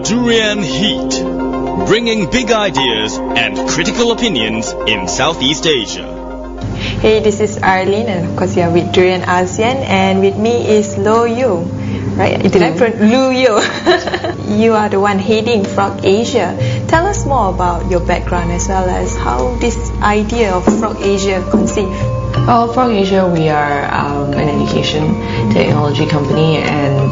Durian Heat, bringing big ideas and critical opinions in Southeast Asia. Hey, this is Arlene, and of course you are with Durian ASEAN, and with me is Yeoh. Right? Did I pronounce Yeoh? You are the one heading FrogAsia. Tell us more about your background as well as how this idea of FrogAsia conceived. Well, FrogAsia, we are an education technology company, and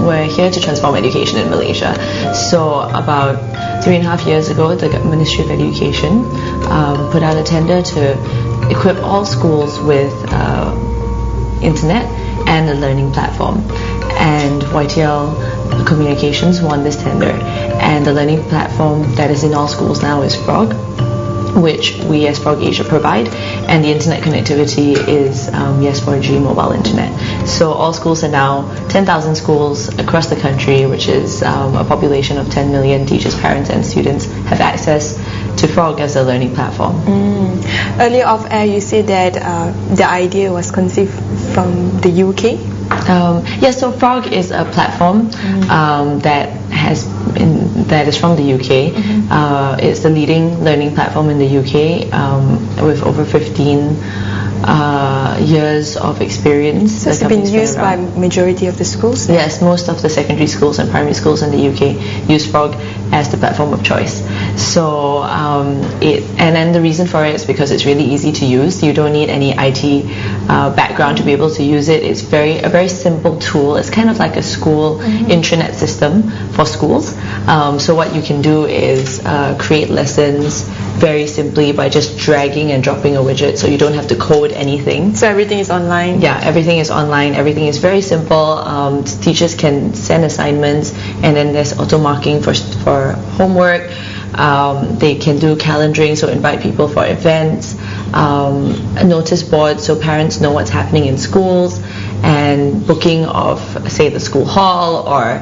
we're here to transform education in Malaysia. So about 3.5 years ago, the Ministry of Education put out a tender to equip all schools with internet and a learning platform. And YTL Communications won this tender, and the learning platform that is in all schools now is Frog, which we as FrogAsia provide, and the internet connectivity is Yes4G mobile internet. So all schools are now 10,000 schools across the country, which is a population of 10 million teachers, parents and students have access to Frog as a learning platform. Earlier off air you said that the idea was conceived from the UK? So Frog is a platform that is from the UK. It's the leading learning platform in the UK with over 15 years of experience. So it's been used by majority of the schools? Yes, most of the secondary schools and primary schools in the UK use Frog as the platform of choice. So and then the reason for it is because it's really easy to use. You don't need any IT background to be able to use it. It's a very simple tool. It's kind of like a school intranet system for schools. So what you can do is create lessons very simply by just dragging and dropping a widget, so you don't have to code anything. So everything is online? Yeah, everything is online. Everything is very simple. Teachers can send assignments, and then there's auto marking for homework. They can do calendaring, so invite people for events, a notice board so parents know what's happening in schools, and booking of, say, the school hall or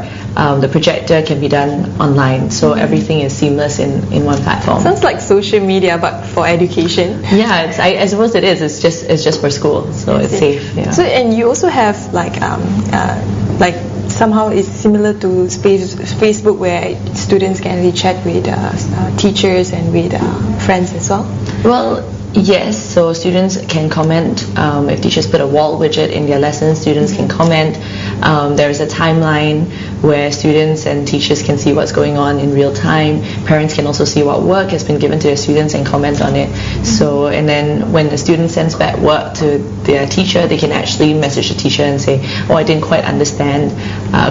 the projector can be done online. So everything is seamless in one platform. Sounds like social media but for education. Yeah, I suppose it is. It's just for school, so it's safe. Yeah. So, and you also have like somehow it's similar to Facebook, where students can really chat with teachers and with friends as well? Well, yes, so students can comment. If teachers put a wall widget in their lessons, students can comment. There is a timeline where students and teachers can see what's going on in real time. Parents can also see what work has been given to their students and comment on it. So, and then when the student sends back work to their teacher, they can actually message the teacher and say, oh, I didn't quite understand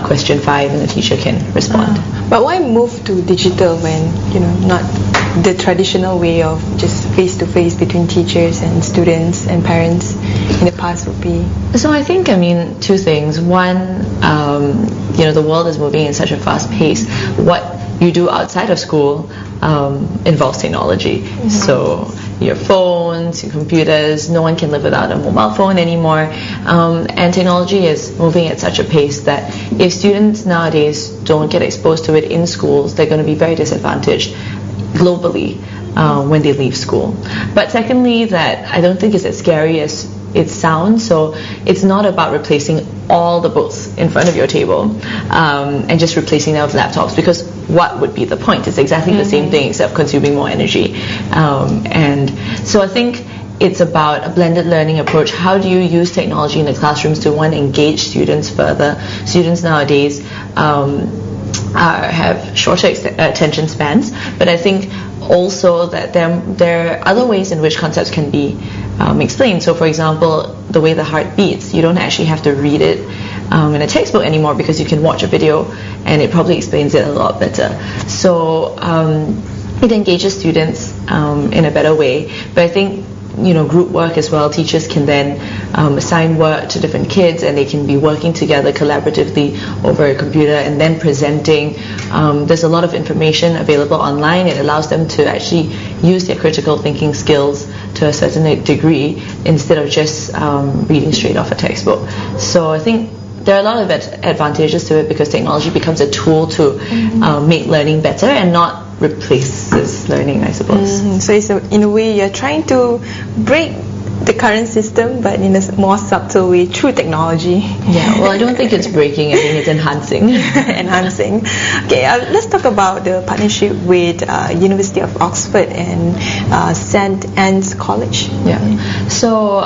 question 5, and the teacher can respond. But why move to digital when, not the traditional way of just face-to-face between teachers and students and parents in the past would be? So I think, two things. One, the world is moving in such a fast pace. What you do outside of school involves technology. So your phones, your computers, no one can live without a mobile phone anymore. And technology is moving at such a pace that if students nowadays don't get exposed to it in schools, they're going to be very disadvantaged globally when they leave school. But secondly, that I don't think it's as scary as it sounds. So it's not about replacing all the books in front of your table and just replacing them with laptops, because what would be the point? It's exactly the same thing except consuming more energy. And so I think it's about a blended learning approach. How do you use technology in the classrooms to, one, engage students further? Students nowadays have shorter attention spans, but I think also that there are other ways in which concepts can be explained. So for example, the way the heart beats, you don't actually have to read it in a textbook anymore, because you can watch a video and it probably explains it a lot better. So it engages students in a better way. But I think group work as well. Teachers can then assign work to different kids, and they can be working together collaboratively over a computer and then presenting. There's a lot of information available online. It allows them to actually use their critical thinking skills to a certain degree instead of just reading straight off a textbook. So I think there are a lot of advantages to it, because technology becomes a tool to make learning better and not replaces learning, I suppose. So it's in a way you're trying to break the current system, but in a more subtle way through technology. Yeah, well, I don't think it's breaking. I think it's enhancing. Enhancing. Okay, let's talk about the partnership with University of Oxford and St. Anne's College. Yeah. So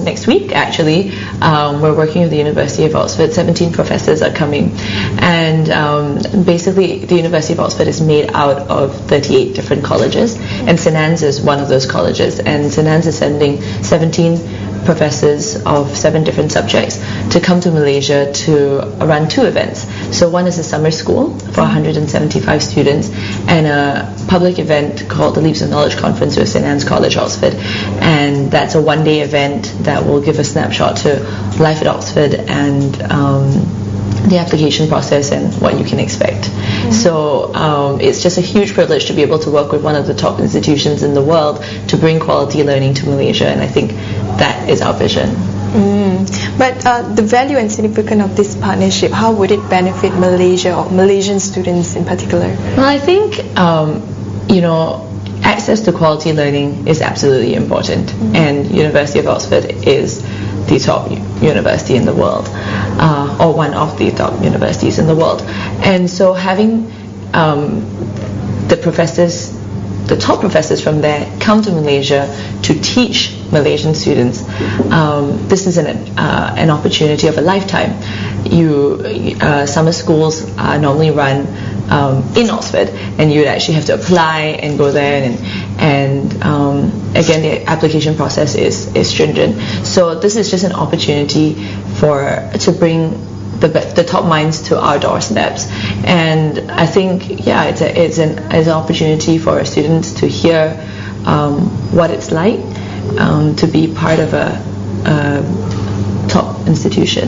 next week, actually, we're working with the University of Oxford. 17 professors are coming, and basically the University of Oxford is made out of 38 different colleges, and St. Anne's is one of those colleges, and St. Anne's is sending 17 professors of 7 different subjects to come to Malaysia to run 2 events. So one is a summer school for 175 students, and a public event called the Leaps of Knowledge Conference with St. Anne's College, Oxford, and that's a one-day event that will give a snapshot to life at Oxford and the application process and what you can expect. So it's just a huge privilege to be able to work with one of the top institutions in the world to bring quality learning to Malaysia, and I think that is our vision. But the value and significance of this partnership, how would it benefit Malaysia or Malaysian students in particular? Well, I think access to quality learning is absolutely important, and University of Oxford is the top university in the world, or one of the top universities in the world. And so having the top professors from there come to Malaysia to teach Malaysian students, this is an opportunity of a lifetime. Summer schools are normally run in Oxford, and you would actually have to apply and go there, and again, the application process is stringent. So this is just an opportunity to bring the top minds to our doorsteps, and I think it's an opportunity for students to hear what it's like to be part of a top institution.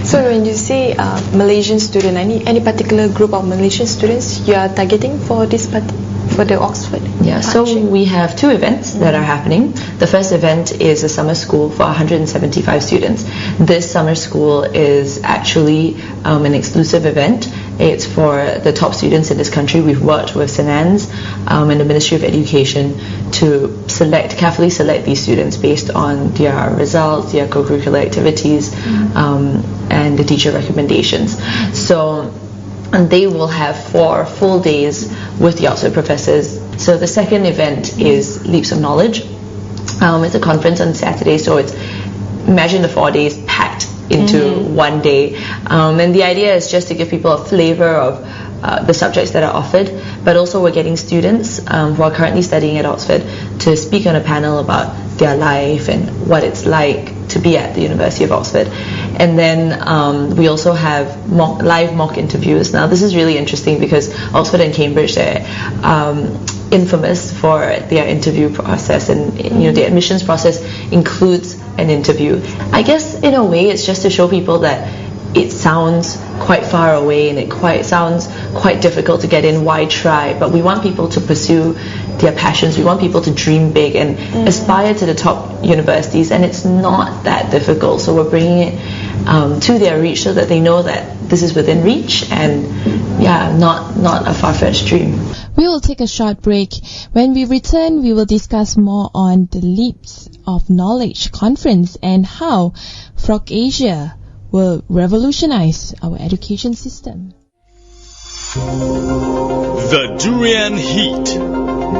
So when you say Malaysian student, any particular group of Malaysian students you are targeting for this for the Oxford? Yeah, so we have 2 events that are happening. The first event is a summer school for 175 students. This summer school is actually an exclusive event. It's for the top students in this country. We've worked with St. Anne's and the Ministry of Education to carefully select these students based on their results, their co-curricular activities, and the teacher recommendations. And they will have 4 full days with the Oxford professors. So the second event is Leaps of Knowledge. It's a conference on Saturday, so imagine the 4 days packed into one day. And the idea is just to give people a flavor of the subjects that are offered, but also we're getting students who are currently studying at Oxford to speak on a panel about their life and what it's like to be at the University of Oxford. And then we also have live mock interviews. Now this is really interesting because Oxford and Cambridge, they're infamous for their interview process, and the admissions process includes an interview. I guess in a way it's just to show people that it sounds quite far away and it sounds quite difficult to get in. Why try? But we want people to pursue their passions. We want people to dream big and aspire to the top universities, and it's not that difficult. So we're bringing it to their reach so that they know that this is within reach and not a far-fetched dream. We will take a short break. When we return, we will discuss more on the Leaps of Knowledge Conference and how FrogAsia will revolutionize our education system. The Durian Heat,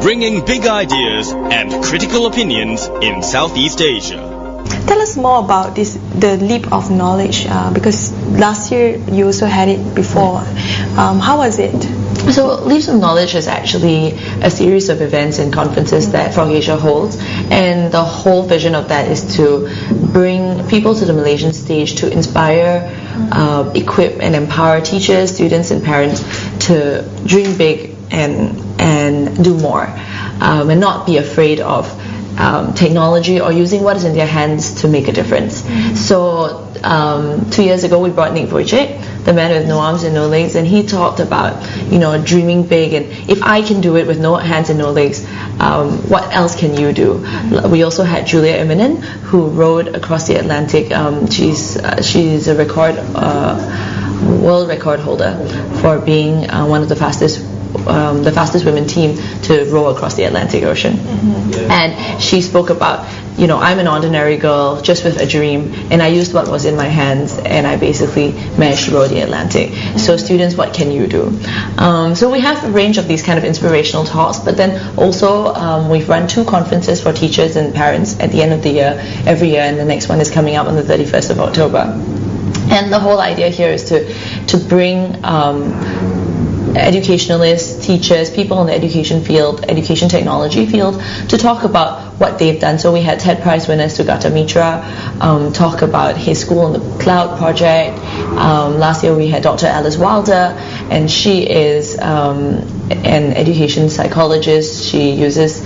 bringing big ideas and critical opinions in Southeast Asia. Tell us more about the Leap of Knowledge, because last year you also had it before. How was it? So Leaps of Knowledge is actually a series of events and conferences that FrogAsia holds, and the whole vision of that is to bring people to the Malaysian stage to inspire, equip and empower teachers, students and parents to dream big and do more, and not be afraid of technology or using what is in their hands to make a difference. So 2 years ago we brought Nick Wojcik, the man with no arms and no legs, and he talked about dreaming big, and if I can do it with no hands and no legs, what else can you do? We also had Julia Immonen, who rode across the Atlantic. She's a world record holder for being one of the fastest the fastest women team to row across the Atlantic Ocean. And she spoke about, I'm an ordinary girl just with a dream, and I used what was in my hands, and I basically managed to row the Atlantic. So students, what can you do? So we have a range of these kind of inspirational talks, but then also we've run 2 conferences for teachers and parents at the end of the year, every year, and the next one is coming up on the 31st of October. And the whole idea here is to bring educationalists, teachers, people in the education field, education technology field, to talk about what they've done. So we had TED Prize winner Sugata Mitra talk about his school in the cloud project. Last year we had Dr. Alice Wilder, and she is an education psychologist. She uses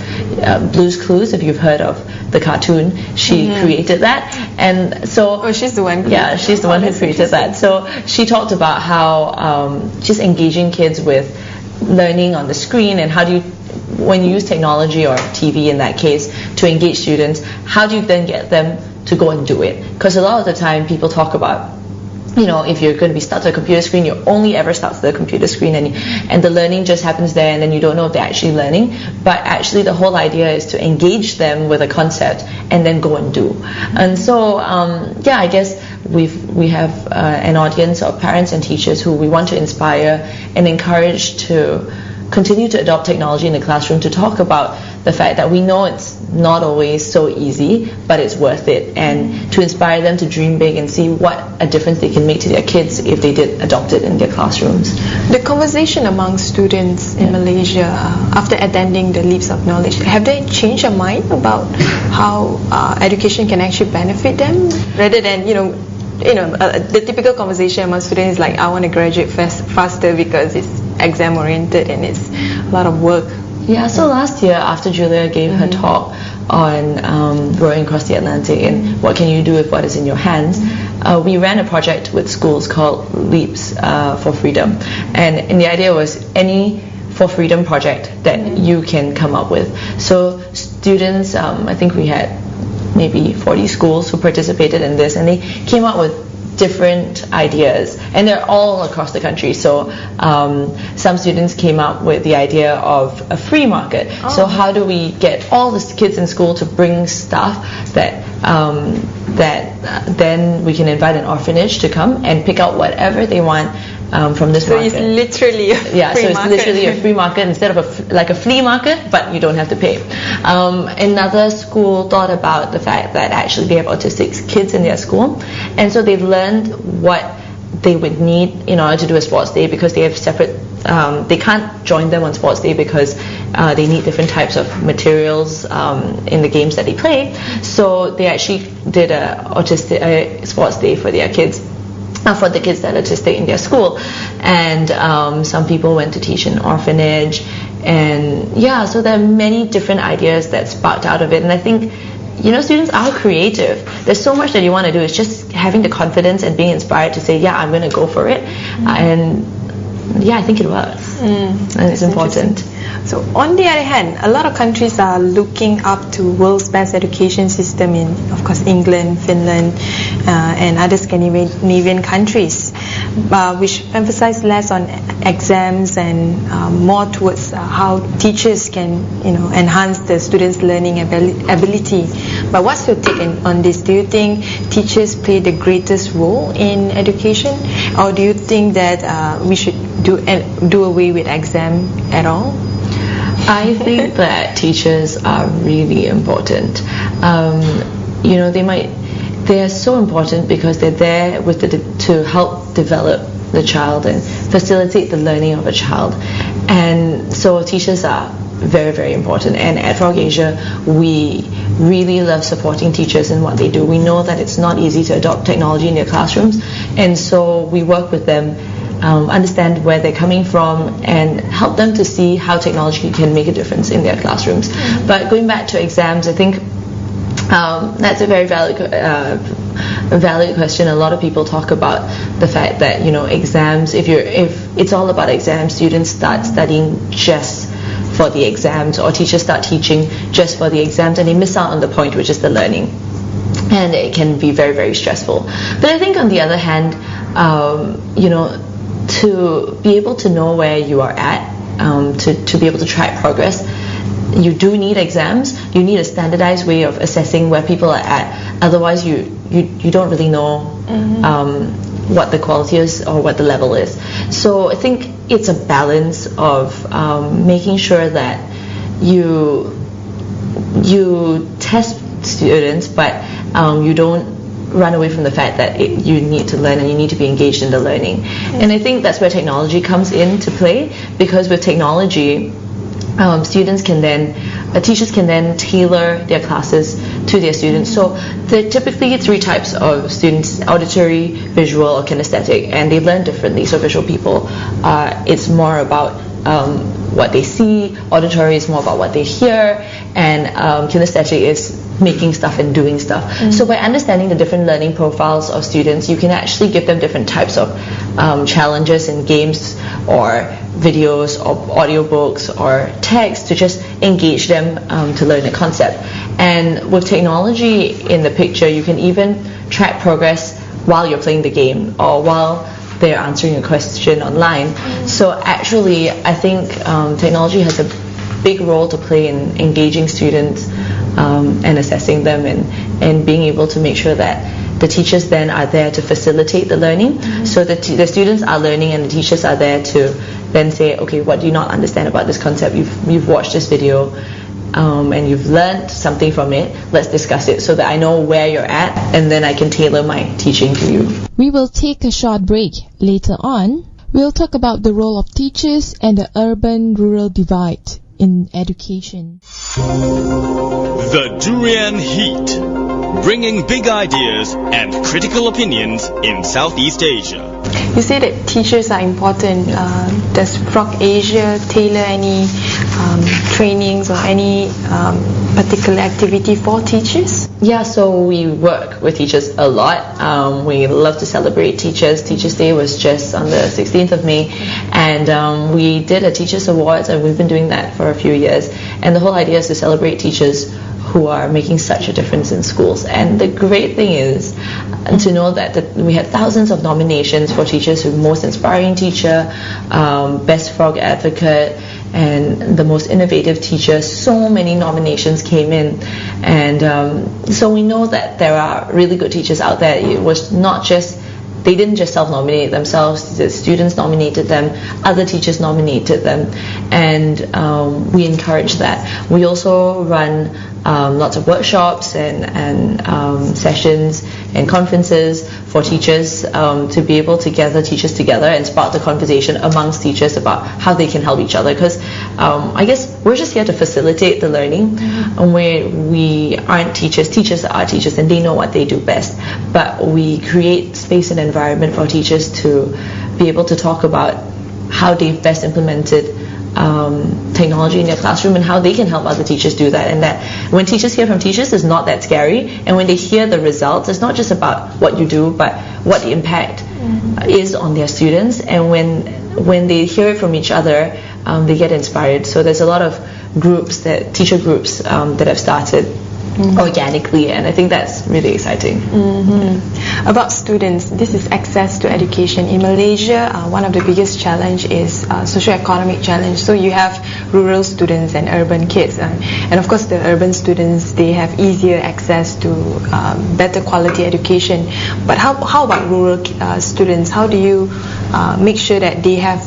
Blue's Clues, if you've heard of the cartoon. She created that, and so she's the one. Yeah, she's the one who created that. So she talked about how just engaging kids with learning on the screen, and how do you, when you use technology or TV in that case to engage students, how do you then get them to go and do it? Because a lot of the time people talk about, if you're going to be stuck to a computer screen, you're only ever stuck to the computer screen, and the learning just happens there, and then you don't know if they're actually learning. But actually the whole idea is to engage them with a concept and then go and do. And so I guess we have an audience of parents and teachers who we want to inspire and encourage to continue to adopt technology in the classroom, to talk about the fact that we know it's not always so easy, but it's worth it, and to inspire them to dream big and see what a difference they can make to their kids if they did adopt it in their classrooms. The conversation among students in Malaysia after attending the Leaps of Knowledge, have they changed their mind about how education can actually benefit them, rather than the typical conversation among students is like, I want to graduate faster because it's exam oriented and it's a lot of work. Yeah, so last year after Julia gave her talk on rowing across the Atlantic and what can you do with what is in your hands, we ran a project with schools called Leaps for Freedom, and the idea was any for freedom project that you can come up with. So students, I think we had maybe 40 schools who participated in this, and they came up with different ideas, and they're all across the country. So some students came up with the idea of a free market. So how do we get all the kids in school to bring stuff that then we can invite an orphanage to come and pick out whatever they want from this market. So it's literally a free market. It's literally a free market instead of like a flea market, but you don't have to pay. Another school thought about the fact that actually they have autistic kids in their school, and so they've learned what they would need in order to do a sports day, because they have separate, they can't join them on sports day because they need different types of materials in the games that they play. So they actually did a sports day for their kids, for the kids that are autistic in their school. And some people went to teach in orphanage, and so there are many different ideas that sparked out of it. And I think students are creative. There's so much that you want to do. It's just having the confidence and being inspired to say, I'm going to go for it. And I think it works. And it's important. So on the other hand, a lot of countries are looking up to world's best education system in, of course, England, Finland, and other Scandinavian countries, which emphasize less on exams and more towards how teachers can, enhance the students' learning ability. But what's your take on this? Do you think teachers play the greatest role in education, or do you think that we should do away with exam at all? I think that teachers are really important. They are so important because they're there to help develop the child and facilitate the learning of a child. And so teachers are very, very important. And at FrogAsia, we really love supporting teachers in what they do. We know that it's not easy to adopt technology in their classrooms, and so we work with them, understand where they're coming from, and help them to see how technology can make a difference in their classrooms. But going back to exams, I think that's a very valid question. A lot of people talk about the fact that exams, if it's all about exams, students start studying just for the exams, or teachers start teaching just for the exams, and they miss out on the point, which is the learning, and it can be very, very stressful. But I think on the other hand, to be able to know where you are at to be able to track progress, you do need exams. You need a standardized way of assessing where people are at. Otherwise, you don't really know what the quality is or what the level is. So I think it's a balance of making sure that you test students, but you don't run away from the fact that you need to learn and you need to be engaged in the learning. And I think that's where technology comes into play, because with technology, teachers can then tailor their classes to their students. So there are typically 3 types of students: auditory, visual, or kinesthetic, and they learn differently. So visual people, it's more about what they see, auditory is more about what they hear, and kinesthetic is making stuff and doing stuff. So by understanding the different learning profiles of students, you can actually give them different types of challenges in games or videos or audiobooks or text to just engage them to learn a concept. And with technology in the picture, you can even track progress while you're playing the game or while they're answering a question online. So actually, I think technology has a big role to play in engaging students and assessing them and being able to make sure that the teachers then are there to facilitate the learning. So the students are learning and the teachers are there to then say, okay, what do you not understand about this concept? You've watched this video and you've learned something from it. Let's discuss it so that I know where you're at, and then I can tailor my teaching to you. We will take a short break. Later on, we'll talk about the role of teachers and the urban-rural divide in education. The Durian Heat, bringing big ideas and critical opinions in Southeast Asia. You say that teachers are important. Does FrogAsia tailor any trainings or any particular activity for teachers? Yeah, so we work with teachers a lot. We love to celebrate teachers. Teachers Day was just on the 16th of May, and we did a Teachers Awards, and we've been doing that for a few years. And the whole idea is to celebrate teachers who are making such a difference in schools. And the great thing is to know that we had thousands of nominations for teachers who Most Inspiring Teacher, Best Frog Advocate, and the Most Innovative Teacher. So many nominations came in, and so we know that there are really good teachers out there. It was not just, they didn't just self-nominate themselves, the students nominated them, other teachers nominated them, and we encourage that. We also run lots of workshops and sessions and conferences for teachers to be able to gather teachers together and spark the conversation amongst teachers about how they can help each other, because I guess we're just here to facilitate the learning. And we aren't teachers. Teachers are teachers and they know what they do best, but we create space and environment for teachers to be able to talk about how they've best implemented technology in their classroom and how they can help other teachers do that. And that when teachers hear from teachers, it's not that scary, and when they hear the results, it's not just about what you do but what the impact is on their students. And when they hear it from each other, they get inspired. So there's a lot of teacher groups that have started organically, and I think that's really exciting. About students, this is access to education. In Malaysia, one of the biggest challenge is socio-economic challenge. So you have rural students and urban kids, and of course the urban students, they have easier access to better quality education. But how about rural students? How do you make sure that they have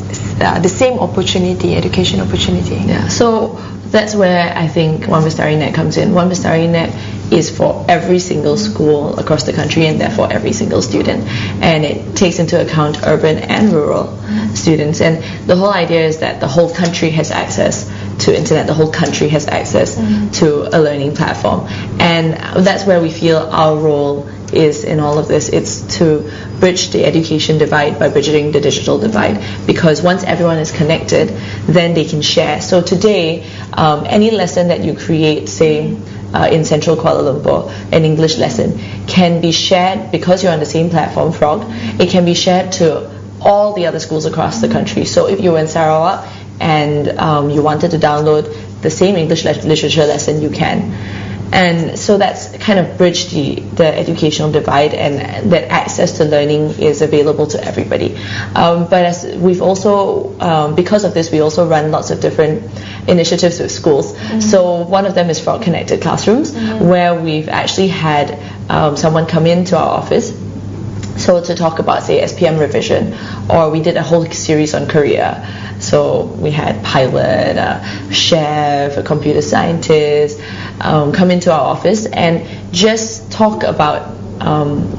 the same opportunity, education opportunity? Yeah, so that's where I think One Bestari Net comes in. One Bestari Net is for every single school across the country and therefore every single student, and it takes into account urban and rural students. And the whole idea is that the whole country has access to internet, the whole country has access to a learning platform, and that's where we feel our role is in all of this. It's to bridge the education divide by bridging the digital divide, because once everyone is connected, then they can share. So today, any lesson that you create, say in central Kuala Lumpur, an English lesson, can be shared because you're on the same platform, Frog. It can be shared to all the other schools across the country. So if you were in Sarawak and you wanted to download the same English literature lesson, you can. And so that's kind of bridged the educational divide, and that access to learning is available to everybody. But as we've also, because of this, we also run lots of different initiatives with schools. So one of them is Frog Connected Classrooms, where we've actually had someone come into our office to talk about, say, SPM revision, or we did a whole series on career. So we had pilot, a chef, a computer scientist come into our office and just talk about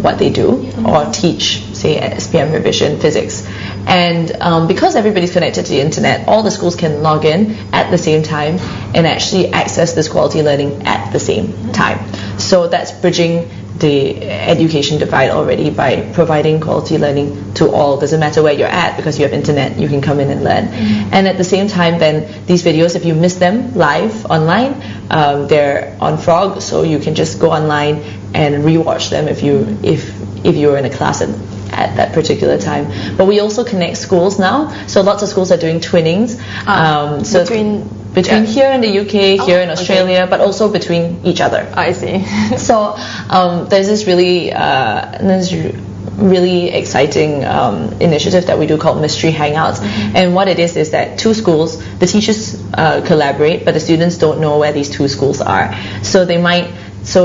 what they do, or teach, say, SPM revision, physics. And because everybody's connected to the internet, all the schools can log in at the same time and actually access this quality learning at the same time. So that's bridging the education divide already by providing quality learning to all. Doesn't matter where you're at, because you have internet, you can come in and learn. And at the same time, then these videos, if you miss them live online, they're on Frog, so you can just go online and rewatch them if you were in a class at that particular time. But we also connect schools now, so lots of schools are doing twinnings. So between here in the UK, here in Australia, but also between each other. I see. So there's this really exciting initiative that we do called Mystery Hangouts. And what it is that two schools, the teachers collaborate, but the students don't know where these two schools are. So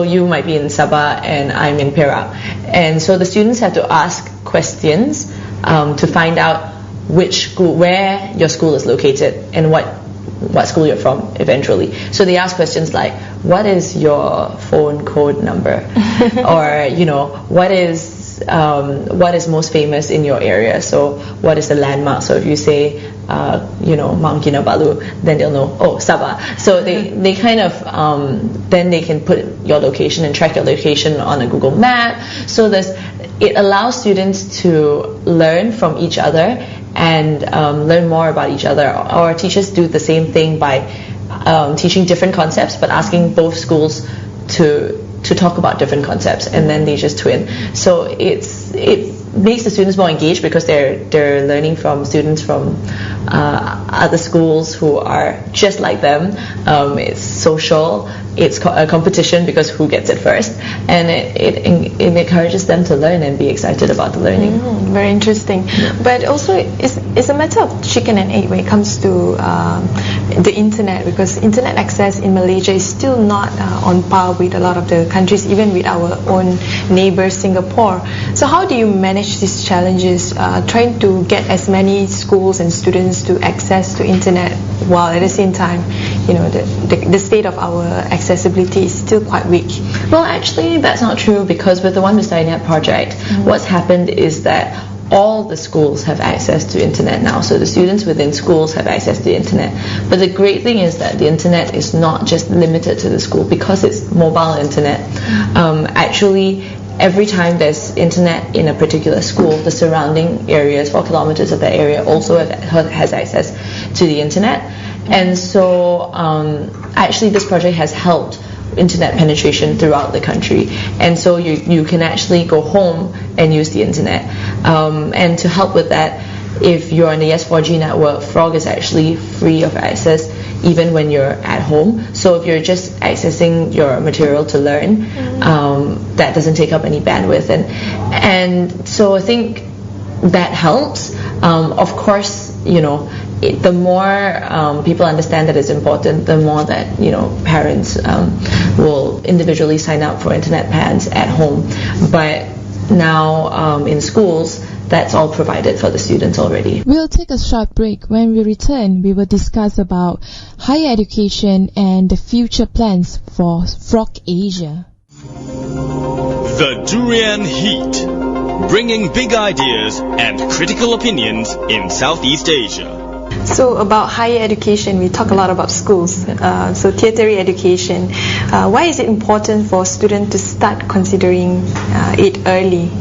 you might be in Sabah and I'm in Perak. And so the students have to ask questions to find out where your school is located and what school you're from eventually. So they ask questions like, what is your phone code number? Or, what is most famous in your area? So what is the landmark? So if you say, Mount Kinabalu, then they'll know, oh, Sabah. So they kind of, then they can put your location and track your location on a Google map. So it allows students to learn from each other and learn more about each other. Our teachers do the same thing by teaching different concepts, but asking both schools to talk about different concepts, and then they just twin. So it makes the students more engaged because they're learning from students from other schools who are just like them. It's social. It's a competition because who gets it first, and it encourages them to learn and be excited about the learning. Very interesting. But also it's a matter of chicken and egg when it comes to the internet, because internet access in Malaysia is still not on par with a lot of the countries, even with our own neighbour Singapore. So how do you manage these challenges, trying to get as many schools and students to access to internet while at the same time, the state of our accessibility is still quite weak? Well, actually that's not true, because with the One Beside Net project, what's happened is that all the schools have access to internet now. So the students within schools have access to the internet. But the great thing is that the internet is not just limited to the school, because it's mobile internet. Actually, every time there's internet in a particular school, the surrounding areas, 4 kilometers of that area, also has access to the internet. And so actually this project has helped internet penetration throughout the country, and so you can actually go home and use the internet. And to help with that, if you're on the S4G network, Frog is actually free of access even when you're at home. So if you're just accessing your material to learn, that doesn't take up any bandwidth, and so I think that helps. Of course, the more people understand that it's important, the more that parents will individually sign up for internet plans at home. But now in schools, that's all provided for the students already. We'll take a short break. When we return, we will discuss about higher education and the future plans for FrogAsia. The Durian Heat, bringing big ideas and critical opinions in Southeast Asia. So about higher education, we talk a lot about schools, so tertiary education. Why is it important for students to start considering it early?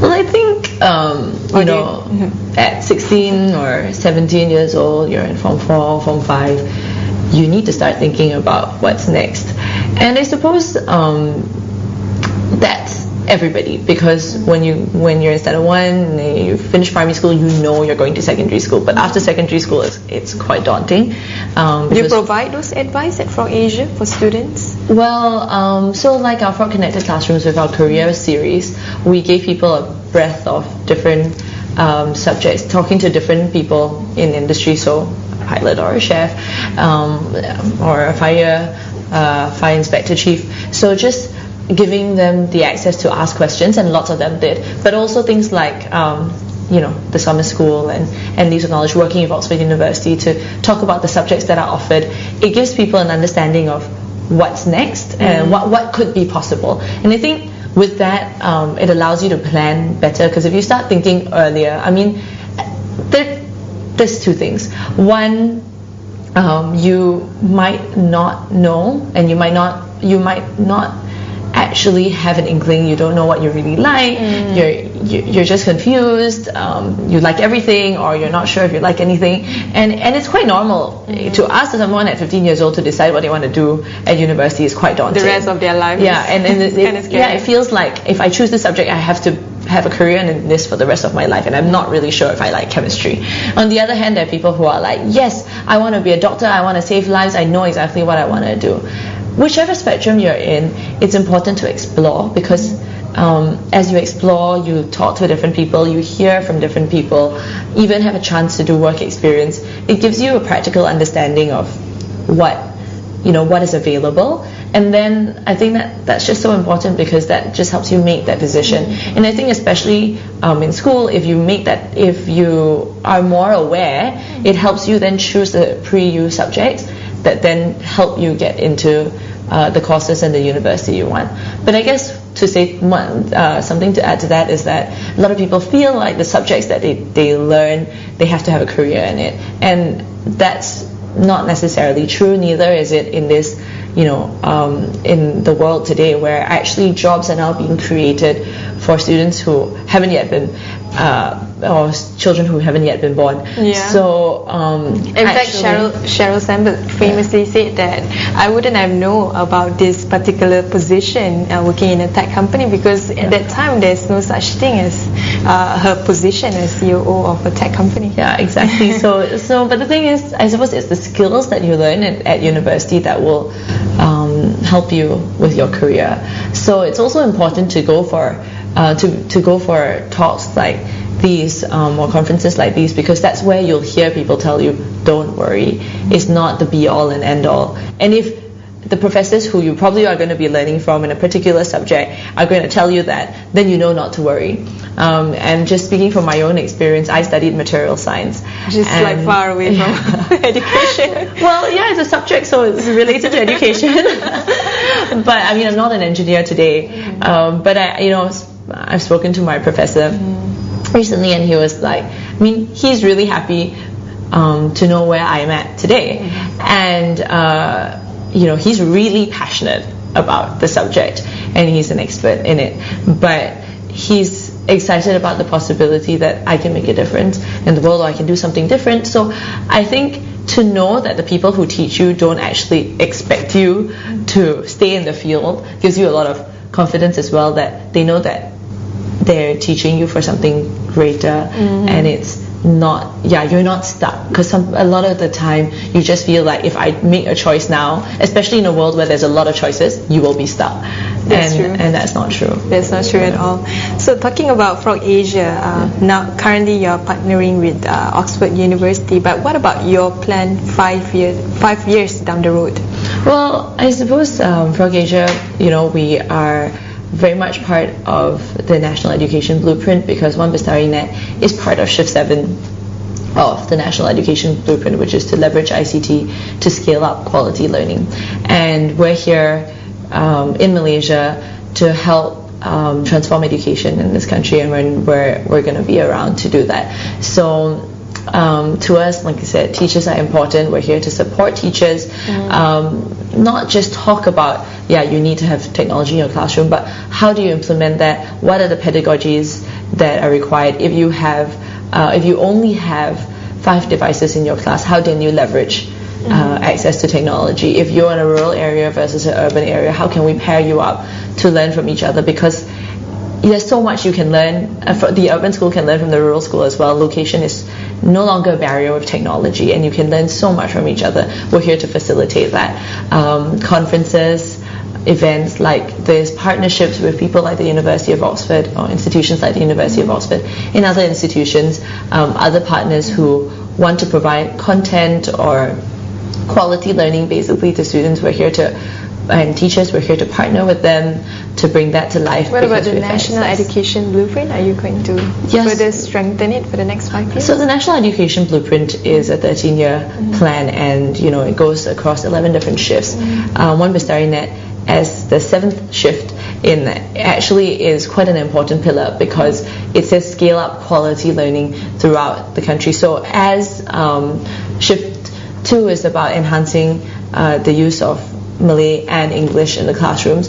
Well, I think, at 16 or 17 years old, you're in Form 4, Form 5, you need to start thinking about what's next. And I suppose that everybody, because when you're in standard 1 and you finish primary school, you know you're going to secondary school, but after secondary school it's quite daunting. Do you provide those advice at FrogAsia for students? Well, so like our Frog Connected Classrooms with our career series, we gave people a breadth of different subjects, talking to different people in industry, so a pilot or a chef, or a fire inspector chief. So just giving them the access to ask questions, and lots of them did. But also things like the summer school and Leaves of Knowledge, working with Oxford University to talk about the subjects that are offered. It gives people an understanding of what's next and what could be possible. And I think with that, it allows you to plan better, because if you start thinking earlier, I mean, there's two things. One, you might not know, and you might not actually have an inkling. You don't know what you really like. You're just confused. You like everything, or you're not sure if you like anything. And it's quite normal to ask someone at 15 years old to decide what they want to do at university. Is quite daunting. The rest of their life. Yeah, and it's kind of scary. Yeah, it feels like if I choose this subject, I have to have a career in this for the rest of my life, and I'm not really sure if I like chemistry. On the other hand, there are people who are like, yes, I want to be a doctor, I want to save lives, I know exactly what I want to do. Whichever spectrum you're in, it's important to explore, because as you explore, you talk to different people, you hear from different people, even have a chance to do work experience. It gives you a practical understanding of what is available. And then I think that's just so important, because that just helps you make that decision. And I think especially in school, if you are more aware, it helps you then choose the pre-U subjects that then help you get into the courses and the university you want. But I guess to say something to add to that is that a lot of people feel like the subjects that they learn, they have to have a career in it, and that's not necessarily true. Neither is it in this in the world today, where actually jobs are now being created for students who haven't yet been or children who haven't yet been born. Yeah. So in fact, Sheryl Sandberg famously said that I wouldn't have known about this particular position working in a tech company, because at that time there's no such thing as her position as CEO of a tech company. Yeah, exactly. So but the thing is, I suppose it's the skills that you learn at university that will help you with your career. So it's also important to go for to go for talks like these or conferences like these, because that's where you'll hear people tell you, don't worry, it's not the be all and end all. And if the professors who you probably are going to be learning from in a particular subject are going to tell you that, then you know not to worry. And just speaking from my own experience, I studied material science. Just like far away from education. Well, yeah, it's a subject, so it's related to education. But I mean, I'm not an engineer today. But I've spoken to my professor recently, and he was like, I mean, he's really happy to know where I am at today. And he's really passionate about the subject, and he's an expert in it. But he's excited about the possibility that I can make a difference in the world, or I can do something different. So I think to know that the people who teach you don't actually expect you to stay in the field gives you a lot of confidence as well, that they know that they're teaching you for something greater, and it's not, you're not stuck, because a lot of the time you just feel like if I make a choice now, especially in a world where there's a lot of choices, you will be stuck. That's true. And that's not true. That's not true at all. So talking about FrogAsia, now currently you're partnering with Oxford University, but what about your plan 5 years down the road? Well, I suppose FrogAsia, we are very much part of the National Education Blueprint, because One Bestari Net is part of Shift 7 of the National Education Blueprint, which is to leverage ICT to scale up quality learning. And we're here in Malaysia to help transform education in this country, and we're going to be around to do that. So to us, like I said, teachers are important. We're here to support teachers, not just talk about, you need to have technology in your classroom, but how do you implement that? What are the pedagogies that are required? If you only have 5 devices in your class, how can you leverage access to technology? If you're in a rural area versus an urban area, how can we pair you up to learn from each other? Because there's so much you can learn. The urban school can learn from the rural school as well. Location is no longer a barrier with technology, and you can learn so much from each other. We're here to facilitate that. Conferences, events like this, partnerships with people like the University of Oxford or institutions like the University of Oxford, and other institutions, other partners who want to provide content or quality learning basically to students. We're here to, and teachers, we're here to partner with them to bring that to life. What about the National Education Blueprint? Are you going to further strengthen it for the next 5 years? So the National Education Blueprint is a 13-year plan, and it goes across 11 different shifts. One we're starting at as the 7th shift actually is quite an important pillar, because it says scale up quality learning throughout the country. So as shift 2 is about enhancing the use of Malay and English in the classrooms,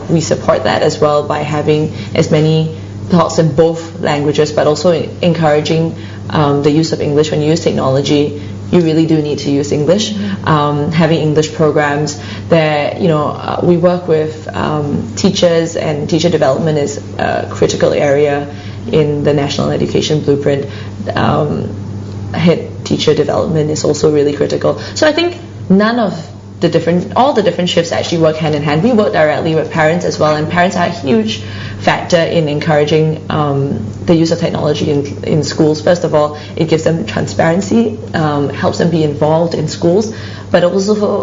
we support that as well by having as many talks in both languages, but also encouraging the use of English. When you use technology, you really do need to use English. Having English programs that, we work with teachers, and teacher development is a critical area in the National Education Blueprint. Head teacher development is also really critical. So I think all the different shifts actually work hand in hand. We work directly with parents as well, and parents are a huge factor in encouraging the use of technology in schools. First of all, it gives them transparency, helps them be involved in schools, but also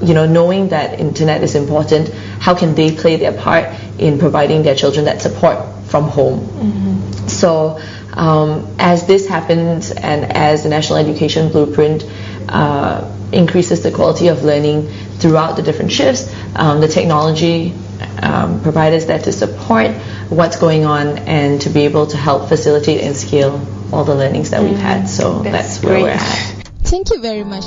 knowing that internet is important, how can they play their part in providing their children that support from home. So as this happens, and as the National Education Blueprint increases the quality of learning throughout the different shifts, the technology providers there to support what's going on and to be able to help facilitate and scale all the learnings that we've had. So that's where we're at. Thank you very much.